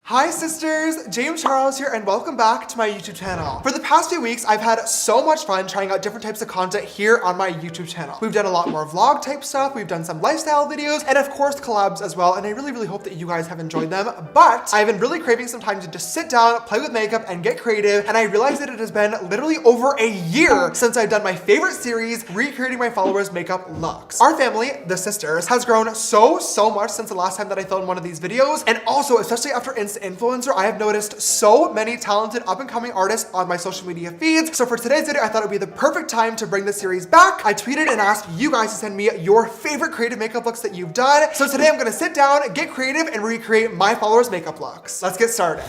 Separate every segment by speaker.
Speaker 1: Hi sisters, James Charles here and welcome back to my YouTube channel. For the past few weeks, I've had so much fun trying out different types of content here on my YouTube channel. We've done a lot more vlog type stuff, we've done some lifestyle videos, and of course collabs as well, and I really hope that you guys have enjoyed them. But I've been really craving some time to just sit down, play with makeup, and get creative, and I realized that it has been literally over a year since I've done my favorite series, recreating my followers' makeup looks. Our family, the sisters, has grown so much since the last time that I filmed one of these videos, and also, especially after influencer, I have noticed so many talented up-and-coming artists on my social media feeds. So for today's video, I thought it would be the perfect time to bring this series back. I tweeted and asked you guys to send me your favorite creative makeup looks that you've done. So today I'm gonna sit down, get creative, and recreate my followers' makeup looks. Let's get started.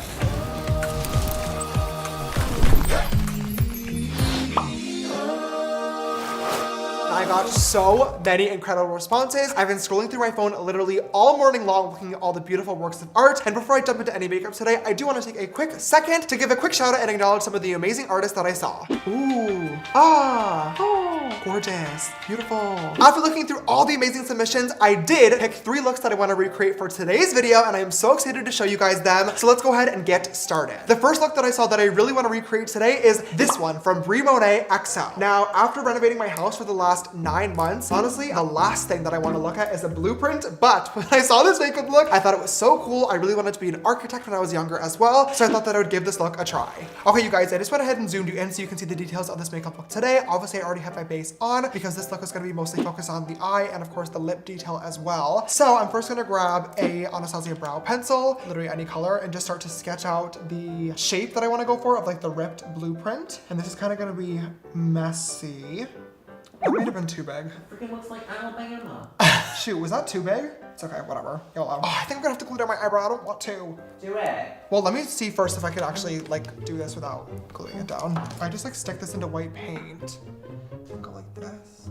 Speaker 1: I got so many incredible responses. I've been scrolling through my phone literally all morning long looking at all the beautiful works of art. And before I jump into any makeup today, I do want to take a quick second to give a quick shout out and acknowledge some of the amazing artists that I saw. Ooh, oh, gorgeous, beautiful. After looking through all the amazing submissions, I did pick 3 looks that I want to recreate for today's video, and I am so excited to show you guys them. So let's go ahead and get started. The first look that I saw that I really want to recreate today is this one from Brie Monet XO. Now, after renovating my house for the last 9 months, honestly, the last thing that I want to look at is a blueprint, but when I saw this makeup look, I thought it was so cool. I really wanted to be an architect when I was younger as well, so I thought that I would give this look a try. Okay, you guys, I just went ahead and zoomed you in so you can see the details of this makeup look today. Obviously, I already have my base on because this look is going to be mostly focused on the eye and of course the lip detail as well. So I'm first going to grab a Anastasia brow pencil, literally any color, and just start to sketch out the shape that I want to go for of like the ripped blueprint. And this is kind of going to be messy. That might have been too big.
Speaker 2: Freaking looks like Alabama.
Speaker 1: Shoot, was that too big? It's okay, whatever. YOLO. Oh, I think I'm gonna have to glue down my eyebrow. I don't want to.
Speaker 2: Do it.
Speaker 1: Well, let me see first if I could actually like do this without gluing it down. If I just like stick this into white paint and go like this.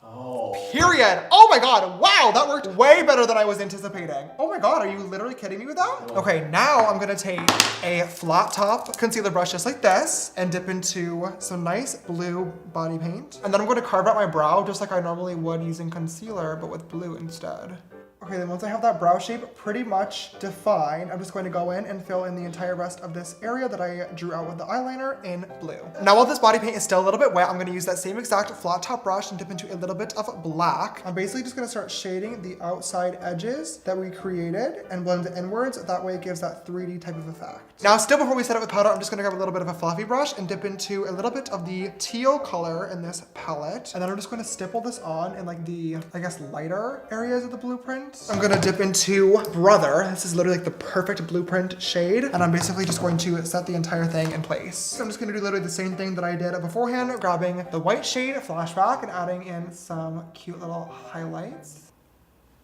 Speaker 2: Oh.
Speaker 1: Period. Oh my God, wow, that worked way better than I was anticipating. Oh my God, are you literally kidding me with that? Okay, now I'm gonna take a flat top concealer brush just like this and dip into some nice blue body paint. And then I'm gonna carve out my brow just like I normally would using concealer, but with blue instead. Okay, then once I have that brow shape pretty much defined, I'm just going to go in and fill in the entire rest of this area that I drew out with the eyeliner in blue. Now while this body paint is still a little bit wet, I'm gonna use that same exact flat top brush and dip into a little bit of black. I'm basically just gonna start shading the outside edges that we created and blend it inwards. That way it gives that 3D type of effect. Now still before we set it with powder, I'm just gonna grab a little bit of a fluffy brush and dip into a little bit of the teal color in this palette. And then I'm just gonna stipple this on in like the, I guess, lighter areas of the blueprint. I'm gonna dip into Brother. This is literally like the perfect blueprint shade. And I'm basically just going to set the entire thing in place. So I'm just gonna do literally the same thing that I did beforehand, grabbing the white shade, Flashback, and adding in some cute little highlights.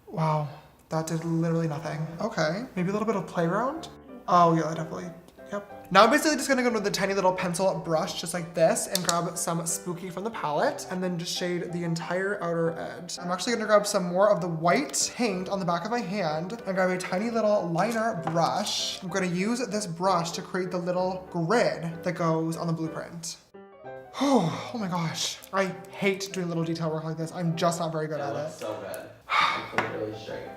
Speaker 1: Wow, that did literally nothing. Okay, maybe a little bit of Playground. Oh yeah, definitely. Yep. Now I'm basically just gonna go with a tiny little pencil brush just like this and grab some Spooky from the palette and then just shade the entire outer edge. I'm actually gonna grab some more of the white paint on the back of my hand and grab a tiny little liner brush. I'm gonna use this brush to create the little grid that goes on the blueprint. Oh my gosh. I hate doing little detail work like this. I'm just not very good at it.
Speaker 2: So good. It's really straight.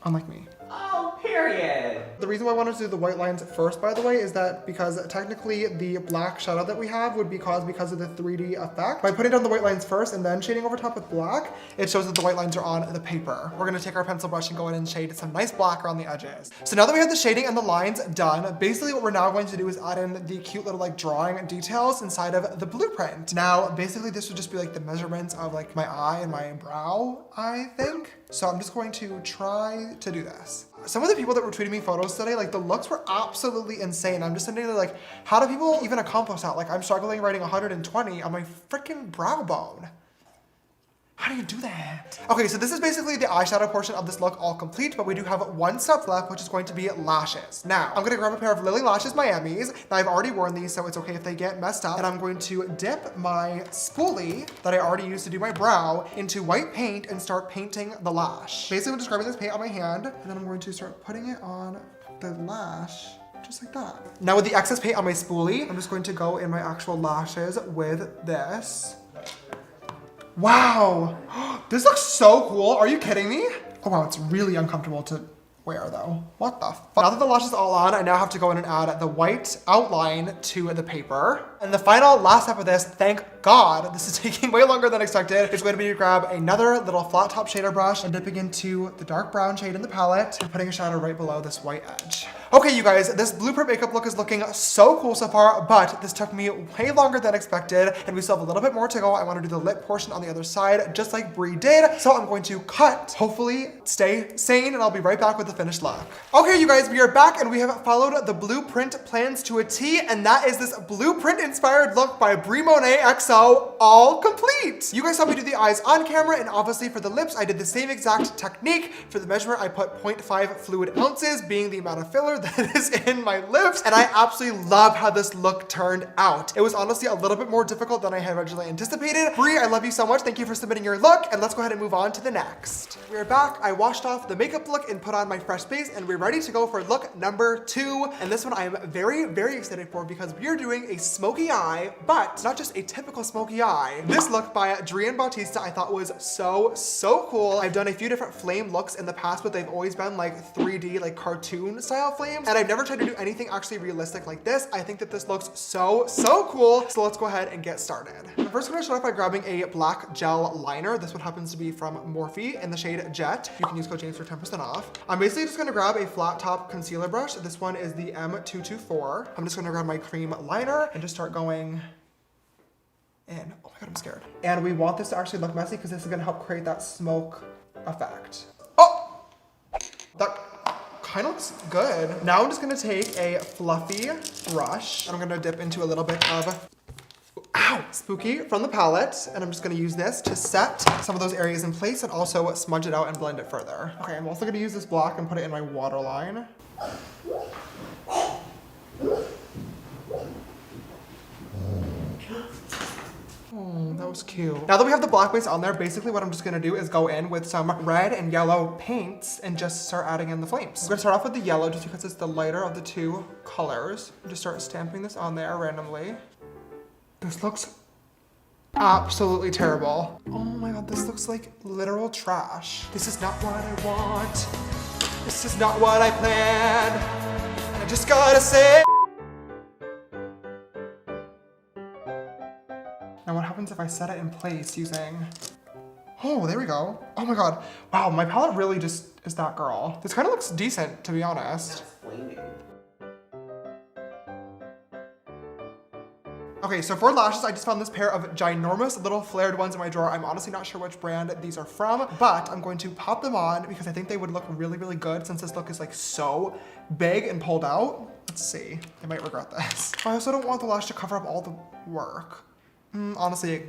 Speaker 1: Unlike me.
Speaker 2: Oh, period.
Speaker 1: The reason why I wanted to do the white lines first, by the way, is that because technically the black shadow that we have would be caused because of the 3D effect. By putting down the white lines first and then shading over top with black, it shows that the white lines are on the paper. We're gonna take our pencil brush and go in and shade some nice black around the edges. So now that we have the shading and the lines done, basically what we're now going to do is add in the cute little like drawing details inside of the blueprint. Now, basically this would just be like the measurements of like my eye and my brow, I think. So I'm just going to try to do this. Some of the people that were tweeting me photos today, like the looks were absolutely insane. I'm just sitting there like, how do people even accomplish that? Like I'm struggling writing 120 on my freaking brow bone. How do you do that? Okay, so this is basically the eyeshadow portion of this look all complete, but we do have one step left, which is going to be lashes. Now, I'm gonna grab a pair of Lily Lashes Miamis. Now, I've already worn these, so it's okay if they get messed up. And I'm going to dip my spoolie that I already used to do my brow into white paint and start painting the lash. Basically, I'm just grabbing this paint on my hand, and then I'm going to start putting it on the lash just like that. Now with the excess paint on my spoolie, I'm just going to go in my actual lashes with this. Wow, this looks so cool. Are you kidding me? Oh wow, it's really uncomfortable to wear though. What the fuck? Now that the lash is all on, I now have to go in and add the white outline to the paper. And the final last step of this, thank God, this is taking way longer than expected, is going to be to grab another little flat top shader brush and dipping into the dark brown shade in the palette and putting a shadow right below this white edge. Okay, you guys, this blueprint makeup look is looking so cool so far, but this took me way longer than expected, and we still have a little bit more to go. I want to do the lip portion on the other side, just like Brie did. So I'm going to cut, hopefully stay sane, and I'll be right back with the finished look. Okay, you guys, we are back, and we have followed the blueprint plans to a T, and that is this blueprint-inspired look by Brie Monet XO, all complete. You guys saw me do the eyes on camera, and obviously for the lips, I did the same exact technique. For the measurement, I put 0.5 fluid ounces, being the amount of filler that is in my lips, and I absolutely love how this look turned out. It was honestly a little bit more difficult than I had originally anticipated. Brie, I love you so much. Thank you for submitting your look, and let's go ahead and move on to the next. We're back. I washed off the makeup look and put on my fresh base, and we're ready to go for look number 2. And this one I am very, very excited for because we are doing a smoky eye, but not just a typical smoky eye. This look by Adrian Bautista I thought was so cool. I've done a few different flame looks in the past, but they've always been like 3D, like cartoon style flames. And I've never tried to do anything actually realistic like this. I think that this looks so cool. So let's go ahead and get started. I'm first gonna start off by grabbing a black gel liner. This one happens to be from Morphe in the shade Jet. You can use code James for 10% off. I'm basically just gonna grab a flat top concealer brush. This one is the M224. I'm just gonna grab my cream liner and just start going in. Oh my God, I'm scared. And we want this to actually look messy because this is gonna help create that smoke effect. Oh, that kind of looks good. Now I'm just gonna take a fluffy brush and I'm gonna dip into a little bit of spooky from the palette, and I'm just gonna use this to set some of those areas in place and also smudge it out and blend it further. Okay, I'm also gonna use this block and put it in my waterline. Oh, that was cute. Now that we have the black base on there, basically what I'm just gonna do is go in with some red and yellow paints and just start adding in the flames. I'm gonna start off with the yellow just because it's the lighter of the two colors. Just start stamping this on there randomly. This looks absolutely terrible. Oh my God, this looks like literal trash. This is not what I want. This is not what I planned. I just gotta say. Now what happens if I set it in place using, oh, there we go. Oh my God. Wow, my palette really just is that girl. This kind of looks decent, to be honest.
Speaker 2: That's flaming.
Speaker 1: Okay, so for lashes, I just found this pair of ginormous little flared ones in my drawer. I'm honestly not sure which brand these are from, but I'm going to pop them on because I think they would look really good since this look is like so big and pulled out. Let's see, I might regret this. I also don't want the lash to cover up all the work. Honestly, it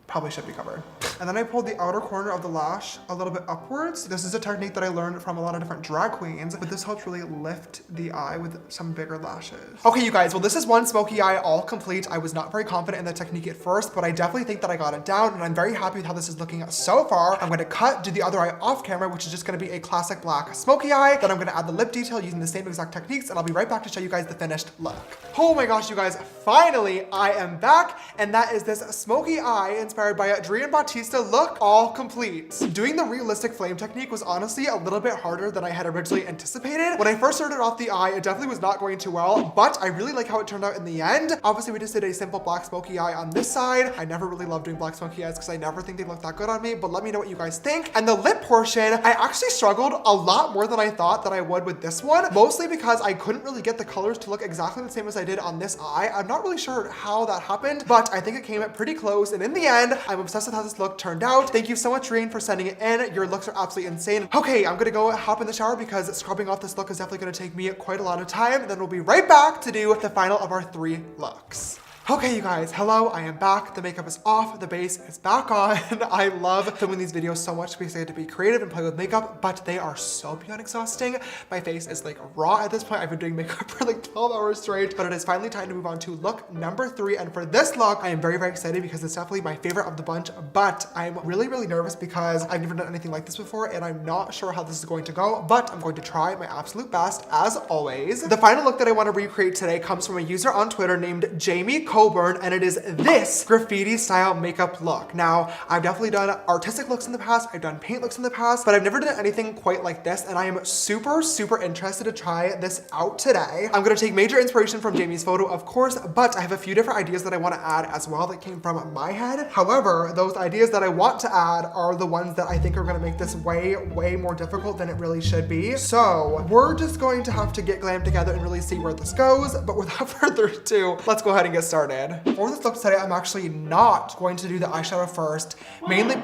Speaker 1: probably should be covered. And then I pulled the outer corner of the lash a little bit upwards. This is a technique that I learned from a lot of different drag queens, but this helps really lift the eye with some bigger lashes. Okay, you guys, well, this is one smoky eye all complete. I was not very confident in the technique at first, but I definitely think that I got it down, and I'm very happy with how this is looking so far. I'm gonna do the other eye off camera, which is just gonna be a classic black smoky eye. Then I'm gonna add the lip detail using the same exact techniques, and I'll be right back to show you guys the finished look. Oh my gosh, you guys, finally, I am back, and that is this smoky eye inspired by Adrian Bautista look, all complete. Doing the realistic flame technique was honestly a little bit harder than I had originally anticipated. When I first started off the eye, it definitely was not going too well, but I really like how it turned out in the end. Obviously, we just did a simple black smoky eye on this side. I never really loved doing black smoky eyes because I never think they look that good on me, but let me know what you guys think. And the lip portion, I actually struggled a lot more than I thought that I would with this one, mostly because I couldn't really get the colors to look exactly the same as I did on this eye. I'm not really sure how that happened, but I think it came out pretty close, and in the end, I'm obsessed with how this look turned out. Thank you so much, Reen, for sending it in. Your looks are absolutely insane. Okay, I'm gonna go hop in the shower because scrubbing off this look is definitely gonna take me quite a lot of time. Then we'll be right back to do the final of our 3 looks. Okay, you guys, hello, I am back. The makeup is off, the base is back on. I love filming these videos so much because I get to be creative and play with makeup, but they are so beyond exhausting. My face is like raw at this point. I've been doing makeup for like 12 hours straight, but it is finally time to move on to look number 3. And for this look, I am very excited because it's definitely my favorite of the bunch, but I'm really nervous because I've never done anything like this before and I'm not sure how this is going to go, but I'm going to try my absolute best as always. The final look that I want to recreate today comes from a user on Twitter named Jamie Coburn, and it is this graffiti style makeup look. Now, I've definitely done artistic looks in the past, I've done paint looks in the past, but I've never done anything quite like this, and I am super, super interested to try this out today. I'm gonna take major inspiration from Jamie's photo, of course, but I have a few different ideas that I want to add as well that came from my head. However, those ideas that I want to add are the ones that I think are gonna make this way, way more difficult than it really should be. So we're just going to have to get glam together and really see where this goes. But without further ado, let's go ahead and get started. For this look today, I'm actually not going to do the eyeshadow first. Mainly,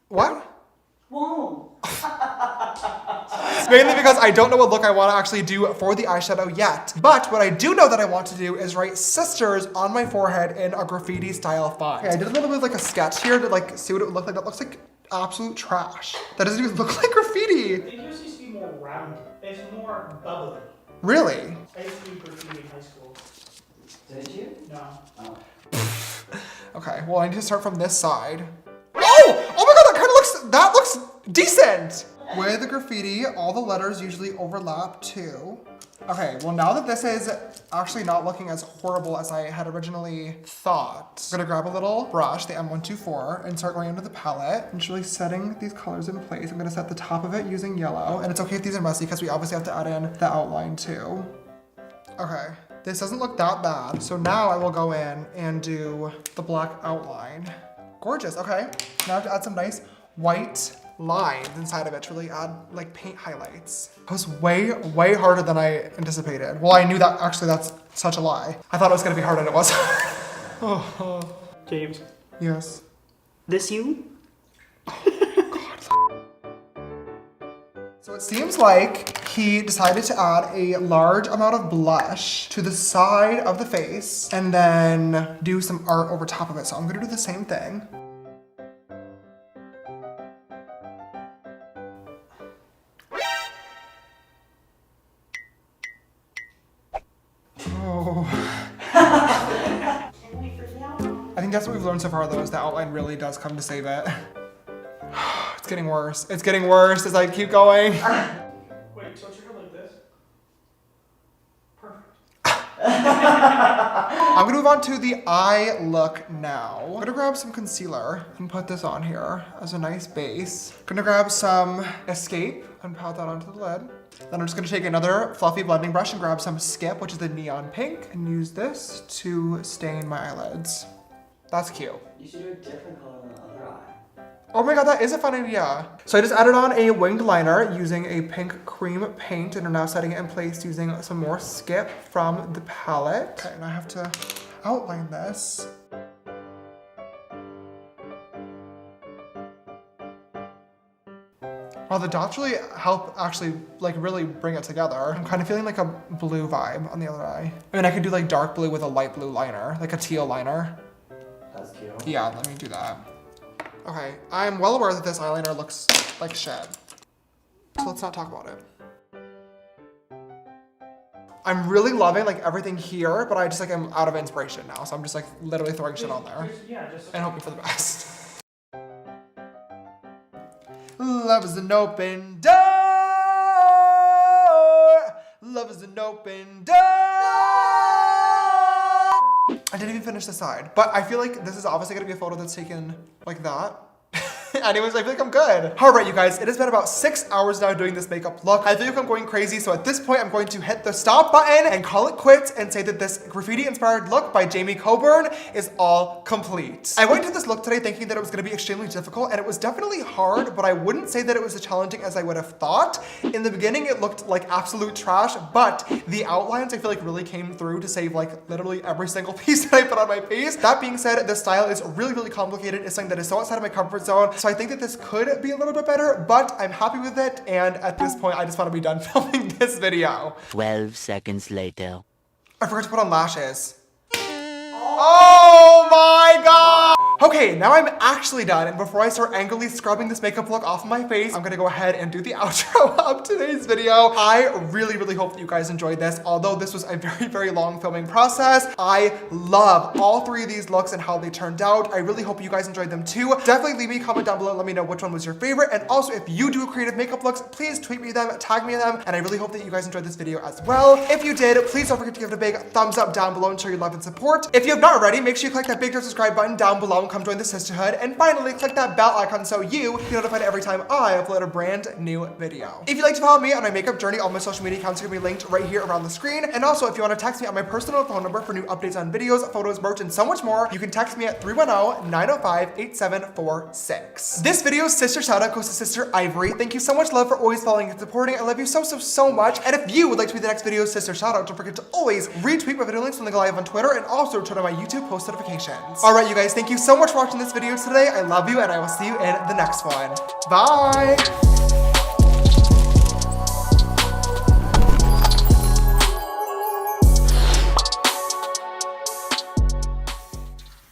Speaker 1: what?
Speaker 2: Whoa.
Speaker 1: Mainly because I don't know what look I want to actually do for the eyeshadow yet. But what I do know that I want to do is write sisters on my forehead in a graffiti style font. Okay, I did a little bit of like a sketch here to like see what it would look like. That looks like absolute trash. That doesn't even look like graffiti.
Speaker 3: It used to be more rounded. It's more bubbly.
Speaker 1: Really?
Speaker 3: I used to do graffiti in high school.
Speaker 2: Did you?
Speaker 3: No.
Speaker 2: Oh.
Speaker 1: Okay, well I need to start from this side. Oh! Oh my god, that looks decent! With the graffiti, all the letters usually overlap too. Okay, well now that this is actually not looking as horrible as I had originally thought, I'm gonna grab a little brush, the M124, and start going into the palette and just really setting these colors in place. I'm gonna set the top of it using yellow, and it's okay if these are messy because we obviously have to add in the outline too. Okay, this doesn't look that bad. So now I will go in and do the black outline. Gorgeous, okay. Now I have to add some nice white lines inside of it to really add like paint highlights. It was way, way harder than I anticipated. Well, I knew that, actually that's such a lie. I thought it was gonna be harder than it was. Oh.
Speaker 3: James,
Speaker 1: Yes.
Speaker 3: this you?
Speaker 1: So it seems like he decided to add a large amount of blush to the side of the face and then do some art over top of it. So I'm gonna do the same thing. I think that's what we've learned so far though, is the outline really does come to save it. It's getting worse. It's getting worse as I keep going.
Speaker 3: Wait, so it's your hair like this? Perfect.
Speaker 1: I'm gonna move on to the eye look now. I'm gonna grab some concealer and put this on here as a nice base. Gonna grab some Escape and pat that onto the lid. Then I'm just gonna take another fluffy blending brush and grab some Skip, which is the neon pink, and use this to stain my eyelids. That's cute.
Speaker 2: You should do a different color than the other eye.
Speaker 1: Oh my god, that is a fun idea. So I just added on a winged liner using a pink cream paint and I'm now setting it in place using some more Skip from the palette. Okay, and I have to outline this. Well, the dots really help actually like really bring it together. I'm kind of feeling like a blue vibe on the other eye. I mean, I could do like dark blue with a light blue liner, like a teal liner.
Speaker 2: That's cute.
Speaker 1: Yeah, let me do that. Okay, I'm well aware that this eyeliner looks like shit. So let's not talk about it. I'm really loving like everything here, but I just like am out of inspiration now. So I'm just like literally throwing shit on there
Speaker 3: Just
Speaker 1: and hoping for the best. Love is an open door. Love is an open door. I didn't even finish the side, but I feel like this is obviously gonna be a photo that's taken like that. Anyways, I feel like I'm good. All right, you guys, it has been about 6 hours now doing this makeup look. I feel like I'm going crazy, so at this point, I'm going to hit the stop button and call it quits and say that this graffiti-inspired look by Jamie Coburn is all complete. I went into this look today thinking that it was gonna be extremely difficult, and it was definitely hard, but I wouldn't say that it was as challenging as I would have thought. In the beginning, it looked like absolute trash, but the outlines I feel like really came through to save like literally every single piece that I put on my face. That being said, the style is really, really complicated. It's something that is so outside of my comfort zone. So I think that this could be a little bit better, but I'm happy with it. And at this point, I just want to be done filming this video.
Speaker 4: 12 seconds later.
Speaker 1: I forgot to put on lashes. Oh my god! Okay, now I'm actually done, and before I start angrily scrubbing this makeup look off my face, I'm gonna go ahead and do the outro of today's video. I really hope that you guys enjoyed this. Although this was a very long filming process, I love all three of these looks and how they turned out. I really hope you guys enjoyed them too. Definitely leave me a comment down below, let me know which one was your favorite, and also if you do creative makeup looks, please tweet me them, tag me in them, and I really hope that you guys enjoyed this video as well. If you did, please don't forget to give it a big thumbs up down below and show your love and support. If you have not already, make sure you click that big subscribe button down below and come join the sisterhood. And finally, click that bell icon so you get notified every time I upload a brand new video. If you'd like to follow me on my makeup journey, all my social media accounts are gonna be linked right here around the screen. And also, if you want to text me on my personal phone number for new updates on videos, photos, merch, and so much more, you can text me at 310-905-8746. This video's sister shoutout goes to Sister Ivory. Thank you so much, love, for always following and supporting. I love you so much. And if you would like to be the next video's sister shoutout, don't forget to always retweet my video links from the live on Twitter and also turn on my YouTube post notifications. All right, you guys, thank you so much for watching this video today. I love you, and I will see you in the next one. Bye.